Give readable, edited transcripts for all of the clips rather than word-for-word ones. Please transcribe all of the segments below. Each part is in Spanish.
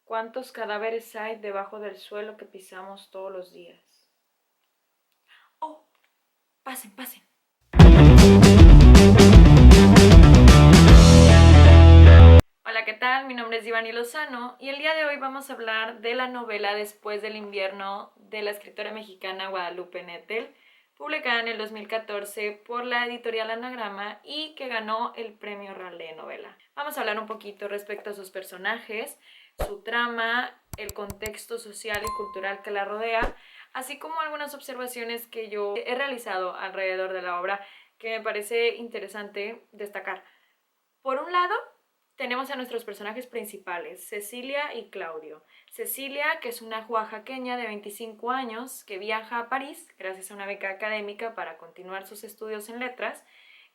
¿Cuántos cadáveres hay debajo del suelo que pisamos todos los días? Oh, pasen, pasen. Hola, ¿qué tal? Mi nombre es Ivani Lozano y el día de hoy vamos a hablar de la novela Después del invierno de la escritora mexicana Guadalupe Nettel, publicada en el 2014 por la editorial Anagrama y que ganó el Premio Real de Novela. Vamos a hablar un poquito respecto a sus personajes, su trama, el contexto social y cultural que la rodea, así como algunas observaciones que yo he realizado alrededor de la obra que me parece interesante destacar. Por un lado, tenemos a nuestros personajes principales, Cecilia y Claudio. Cecilia, que es una oaxaqueña de 25 años que viaja a París gracias a una beca académica para continuar sus estudios en letras.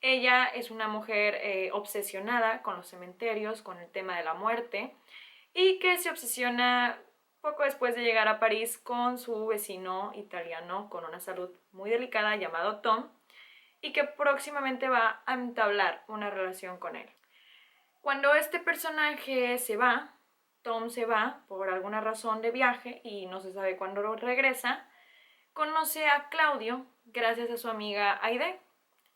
Ella es una mujer obsesionada con los cementerios, con el tema de la muerte, y que se obsesiona poco después de llegar a París con su vecino italiano con una salud muy delicada llamado Tom, y que próximamente va a entablar una relación con él. Cuando este personaje se va, Tom se va por alguna razón de viaje y no se sabe cuándo regresa, conoce a Claudio gracias a su amiga Aide.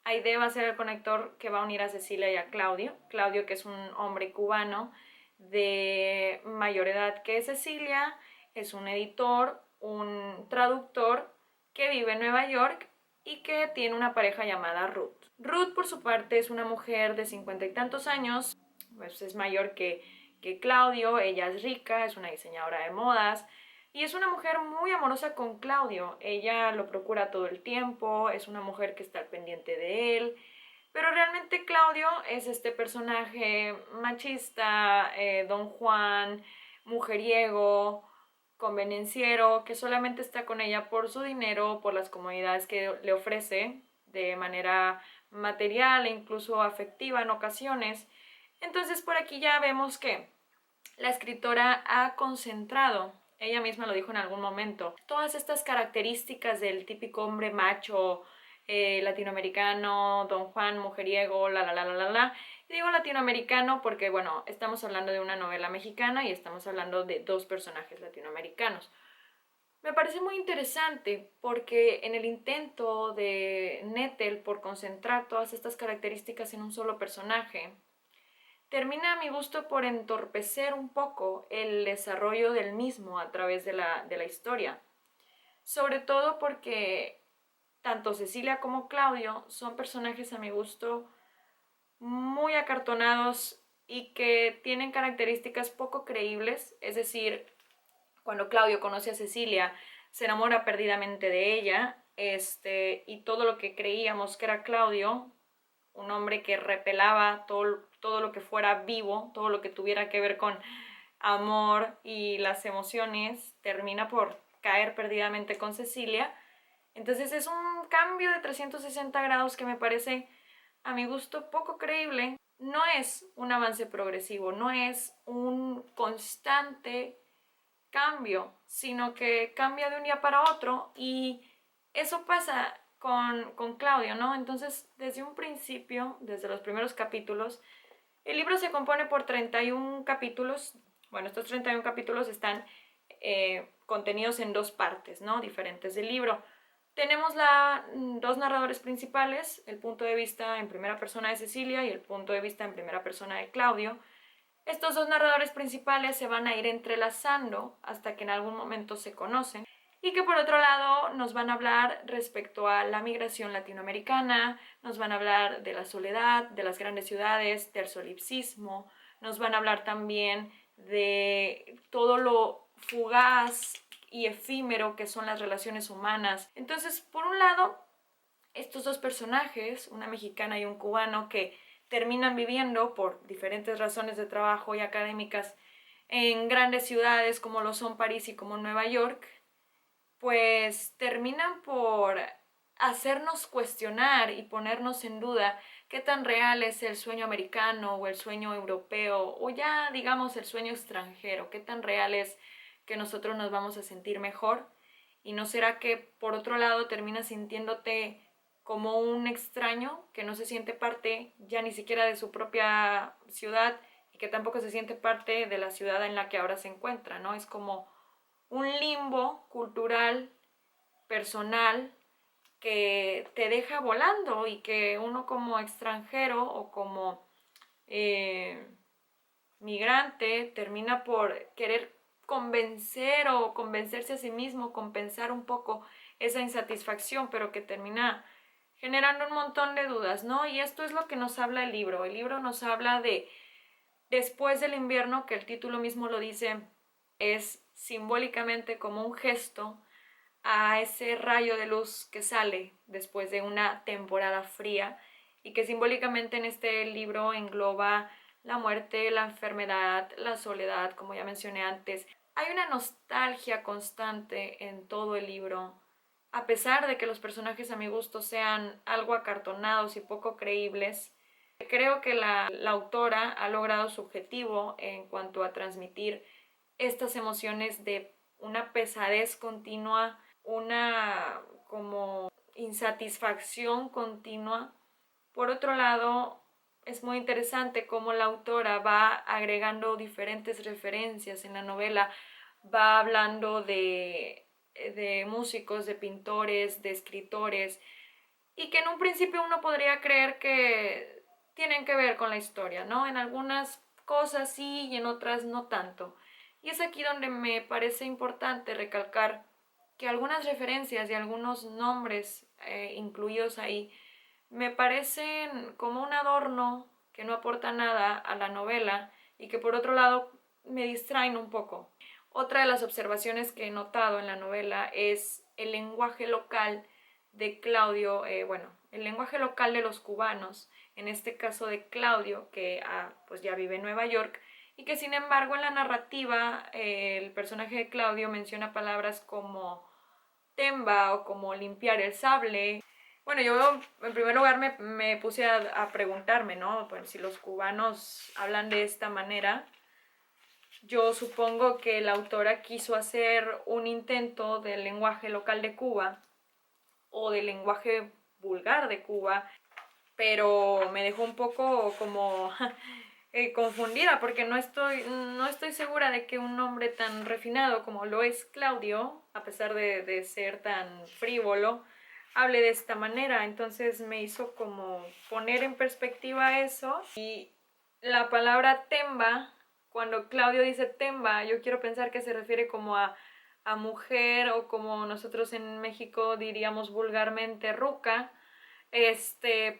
Aide va a ser el conector que va a unir a Cecilia y a Claudio. Claudio, que es un hombre cubano de mayor edad que Cecilia, es un editor, un traductor que vive en Nueva York y que tiene una pareja llamada Ruth. Ruth, por su parte, es una mujer de 50 y tantos años, pues es mayor que Claudio. Ella es rica, es una diseñadora de modas y es una mujer muy amorosa con Claudio. Ella lo procura todo el tiempo, es una mujer que está al pendiente de él, pero realmente Claudio es este personaje machista, don Juan, mujeriego, convenenciero, que solamente está con ella por su dinero, por las comodidades que le ofrece de manera material e incluso afectiva en ocasiones. Entonces por aquí ya vemos que la escritora ha concentrado, ella misma lo dijo en algún momento, todas estas características del típico hombre macho latinoamericano, don Juan, mujeriego, la. Y digo latinoamericano porque, bueno, estamos hablando de una novela mexicana y estamos hablando de dos personajes latinoamericanos. Me parece muy interesante porque en el intento de Nettel por concentrar todas estas características en un solo personaje, termina a mi gusto por entorpecer un poco el desarrollo del mismo a través de la historia. Sobre todo porque tanto Cecilia como Claudio son personajes a mi gusto muy acartonados y que tienen características poco creíbles. Es decir, cuando Claudio conoce a Cecilia, se enamora perdidamente de ella, y todo lo que creíamos que era Claudio, un hombre que repelaba todo lo que fuera vivo, todo lo que tuviera que ver con amor y las emociones, termina por caer perdidamente con Cecilia. Entonces es un cambio de 360 grados que me parece, a mi gusto, poco creíble. No es un avance progresivo, no es un constante cambio, sino que cambia de un día para otro, y eso pasa con Claudio, ¿no? Entonces, desde un principio, desde los primeros capítulos, el libro se compone por 31 capítulos. Bueno, estos 31 capítulos están contenidos en dos partes, ¿no? Diferentes del libro. Tenemos dos narradores principales, el punto de vista en primera persona de Cecilia y el punto de vista en primera persona de Claudio. Estos dos narradores principales se van a ir entrelazando hasta que en algún momento se conocen, y que por otro lado nos van a hablar respecto a la migración latinoamericana, nos van a hablar de la soledad, de las grandes ciudades, del solipsismo, nos van a hablar también de todo lo fugaz y efímero que son las relaciones humanas. Entonces, por un lado, estos dos personajes, una mexicana y un cubano, que terminan viviendo por diferentes razones de trabajo y académicas en grandes ciudades como lo son París y como Nueva York, pues terminan por hacernos cuestionar y ponernos en duda qué tan real es el sueño americano o el sueño europeo o ya digamos el sueño extranjero, qué tan real es que nosotros nos vamos a sentir mejor, y no será que por otro lado terminas sintiéndote como un extraño que no se siente parte ya ni siquiera de su propia ciudad y que tampoco se siente parte de la ciudad en la que ahora se encuentra, ¿no? Es como un limbo cultural, personal, que te deja volando y que uno como extranjero o como migrante termina por querer convencer o convencerse a sí mismo, compensar un poco esa insatisfacción, pero que termina generando un montón de dudas, ¿no? Y esto es lo que nos habla el libro. El libro nos habla de después del invierno, que el título mismo lo dice, es simbólicamente como un gesto a ese rayo de luz que sale después de una temporada fría y que simbólicamente en este libro engloba la muerte, la enfermedad, la soledad, como ya mencioné antes. Hay una nostalgia constante en todo el libro, a pesar de que los personajes a mi gusto sean algo acartonados y poco creíbles. Creo que la autora ha logrado su objetivo en cuanto a transmitir estas emociones de una pesadez continua, una como insatisfacción continua. Por otro lado, es muy interesante cómo la autora va agregando diferentes referencias en la novela, va hablando de músicos, de pintores, de escritores, y que en un principio uno podría creer que tienen que ver con la historia, ¿no? En algunas cosas sí y en otras no tanto. Y es aquí donde me parece importante recalcar que algunas referencias y algunos nombres incluidos ahí me parecen como un adorno que no aporta nada a la novela y que por otro lado me distraen un poco. Otra de las observaciones que he notado en la novela es el lenguaje local de Claudio, bueno, el lenguaje local de los cubanos, en este caso de Claudio, que pues ya vive en Nueva York, y que sin embargo en la narrativa el personaje de Claudio menciona palabras como temba o como limpiar el sable. Bueno, yo en primer lugar me puse a preguntarme, ¿no? Pues, si los cubanos hablan de esta manera, yo supongo que la autora quiso hacer un intento del lenguaje local de Cuba o del lenguaje vulgar de Cuba, pero me dejó un poco como confundida porque no estoy segura de que un nombre tan refinado como lo es Claudio, a pesar de ser tan frívolo, hable de esta manera. Entonces me hizo como poner en perspectiva eso. Y la palabra temba, cuando Claudio dice temba, yo quiero pensar que se refiere como a mujer, o como nosotros en México diríamos vulgarmente ruca,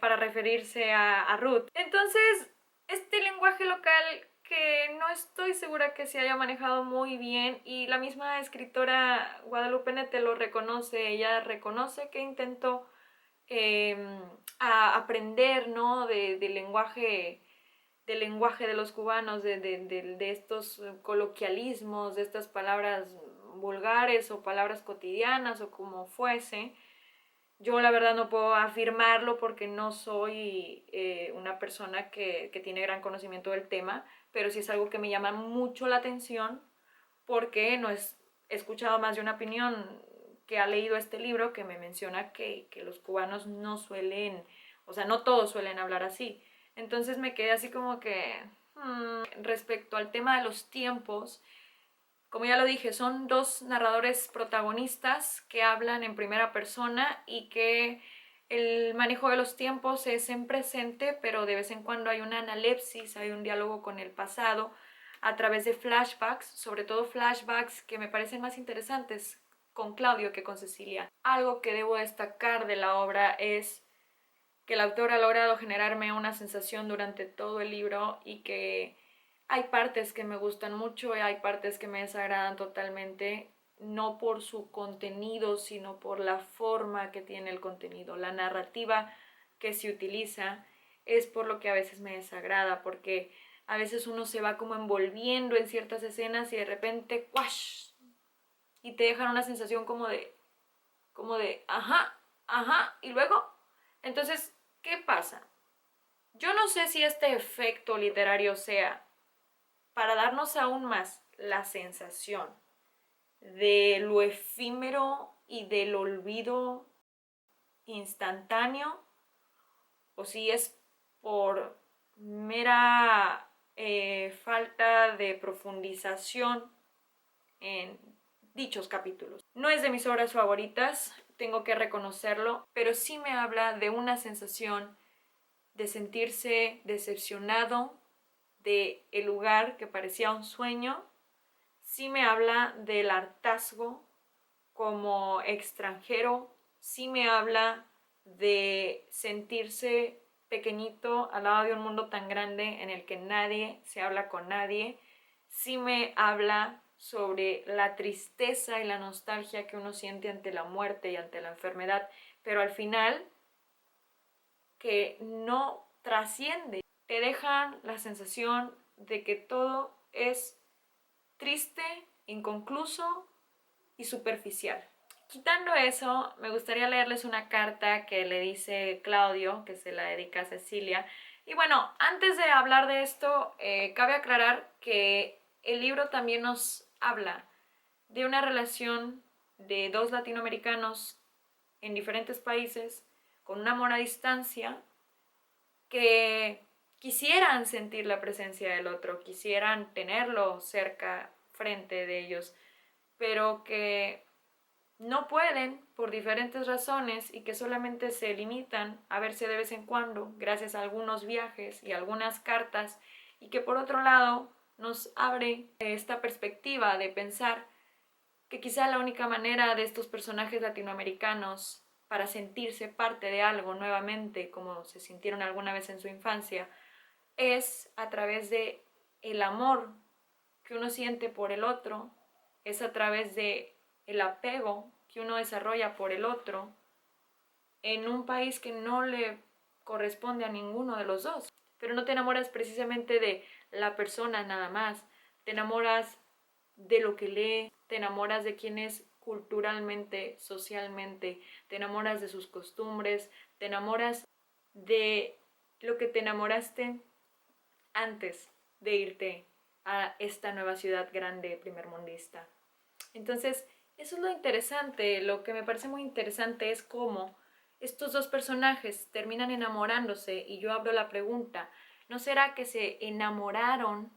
para referirse a Ruth. Entonces, este lenguaje local que no estoy segura que se haya manejado muy bien, y la misma escritora Guadalupe Nettel lo reconoce. Ella reconoce que intentó eh, aprender, ¿no? Del lenguaje de los cubanos, de estos coloquialismos, de estas palabras vulgares o palabras cotidianas o como fuese. Yo la verdad no puedo afirmarlo porque no soy una persona que tiene gran conocimiento del tema, pero sí es algo que me llama mucho la atención porque he escuchado más de una opinión que ha leído este libro que me menciona que los cubanos no suelen, o sea, no todos suelen hablar así. Entonces me quedé así como que, respecto al tema de los tiempos, como ya lo dije, son dos narradores protagonistas que hablan en primera persona y que el manejo de los tiempos es en presente, pero de vez en cuando hay una analepsis, hay un diálogo con el pasado a través de flashbacks, sobre todo flashbacks que me parecen más interesantes con Claudio que con Cecilia. Algo que debo destacar de la obra es que el autor ha logrado generarme una sensación durante todo el libro, y que hay partes que me gustan mucho y hay partes que me desagradan totalmente, no por su contenido, sino por la forma que tiene el contenido. La narrativa que se utiliza es por lo que a veces me desagrada, porque a veces uno se va como envolviendo en ciertas escenas y de repente ¡cuash! Y te dejan una sensación como de ajá, ajá, y luego, entonces, ¿qué pasa? Yo no sé si este efecto literario sea para darnos aún más la sensación de lo efímero y del olvido instantáneo, o si es por mera falta de profundización en dichos capítulos. No es de mis obras favoritas, tengo que reconocerlo, pero sí me habla de una sensación de sentirse decepcionado de el lugar que parecía un sueño. Sí me habla del hartazgo como extranjero, sí me habla de sentirse pequeñito al lado de un mundo tan grande en el que nadie se habla con nadie. Sí me habla sobre la tristeza y la nostalgia que uno siente ante la muerte y ante la enfermedad, pero al final que no trasciende. Te dejan la sensación de que todo es triste, inconcluso y superficial. Quitando eso, me gustaría leerles una carta que le dice Claudio, que se la dedica a Cecilia. Y bueno, antes de hablar de esto, cabe aclarar que el libro también nos habla de una relación de dos latinoamericanos en diferentes países, con un amor a distancia, que quisieran sentir la presencia del otro, quisieran tenerlo cerca, frente de ellos, pero que no pueden por diferentes razones y que solamente se limitan a verse de vez en cuando gracias a algunos viajes y algunas cartas, y que por otro lado nos abre esta perspectiva de pensar que quizá la única manera de estos personajes latinoamericanos para sentirse parte de algo nuevamente, como se sintieron alguna vez en su infancia, es a través de el amor que uno siente por el otro, es a través de el apego que uno desarrolla por el otro en un país que no le corresponde a ninguno de los dos. Pero no te enamoras precisamente de la persona nada más, te enamoras de lo que lee, te enamoras de quién es culturalmente, socialmente, te enamoras de sus costumbres, te enamoras de lo que te enamoraste antes de irte a esta nueva ciudad grande primermundista. Entonces, eso es lo interesante. Lo que me parece muy interesante es cómo estos dos personajes terminan enamorándose, y yo abro la pregunta, ¿no será que se enamoraron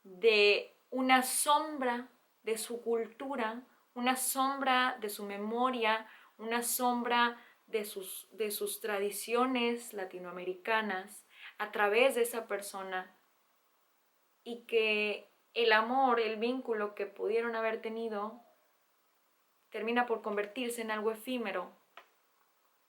de una sombra de su cultura, una sombra de su memoria, una sombra de sus tradiciones latinoamericanas a través de esa persona, y que el amor, el vínculo que pudieron haber tenido termina por convertirse en algo efímero,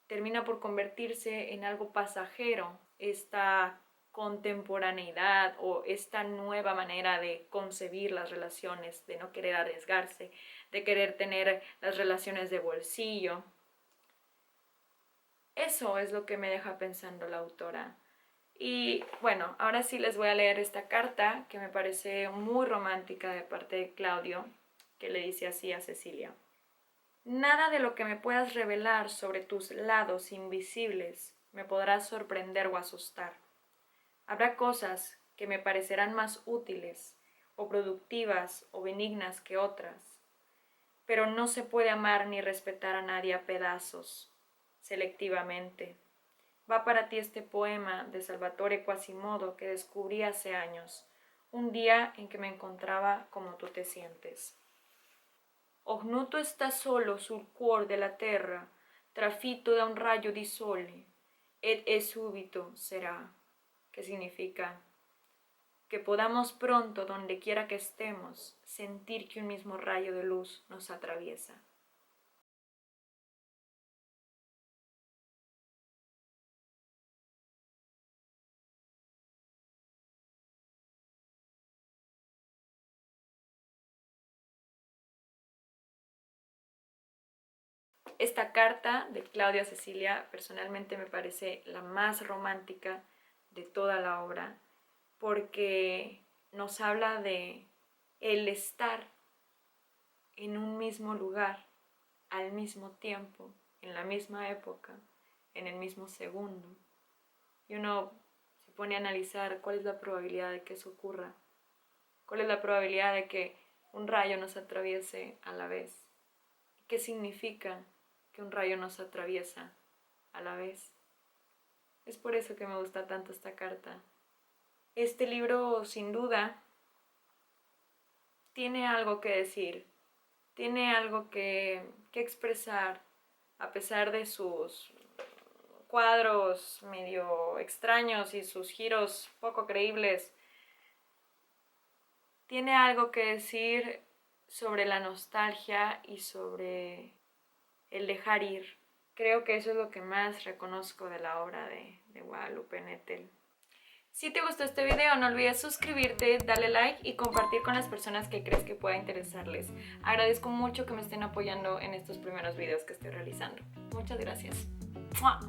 termina por convertirse en algo pasajero, esta contemporaneidad o esta nueva manera de concebir las relaciones, de no querer arriesgarse, de querer tener las relaciones de bolsillo? Eso es lo que me deja pensando la autora. Y bueno, ahora sí les voy a leer esta carta que me parece muy romántica de parte de Claudio, que le dice así a Cecilia. Nada de lo que me puedas revelar sobre tus lados invisibles me podrá sorprender o asustar. Habrá cosas que me parecerán más útiles o productivas o benignas que otras, pero no se puede amar ni respetar a nadie a pedazos, selectivamente. Va para ti este poema de Salvatore Quasimodo que descubrí hace años, un día en que me encontraba como tú te sientes. Ognuto sta solo sul cuor della terra, trafitto da un rayo di sole, ed è subito será, que significa que podamos pronto, donde quiera que estemos, sentir que un mismo rayo de luz nos atraviesa. Esta carta de Claudia a Cecilia personalmente me parece la más romántica de toda la obra, porque nos habla de el estar en un mismo lugar, al mismo tiempo, en la misma época, en el mismo segundo. Y uno se pone a analizar cuál es la probabilidad de que eso ocurra, cuál es la probabilidad de que un rayo nos atraviese a la vez. ¿Qué significa que un rayo nos atraviesa a la vez? Es por eso que me gusta tanto esta carta, Este libro, sin duda, tiene algo que decir, tiene algo que expresar, a pesar de sus cuadros medio extraños y sus giros poco creíbles. Tiene algo que decir sobre la nostalgia y sobre el dejar ir. Creo que eso es lo que más reconozco de la obra de Guadalupe Nettel. Si te gustó este video, no olvides suscribirte, darle like y compartir con las personas que crees que pueda interesarles. Agradezco mucho que me estén apoyando en estos primeros videos que estoy realizando. Muchas gracias. ¡Mua!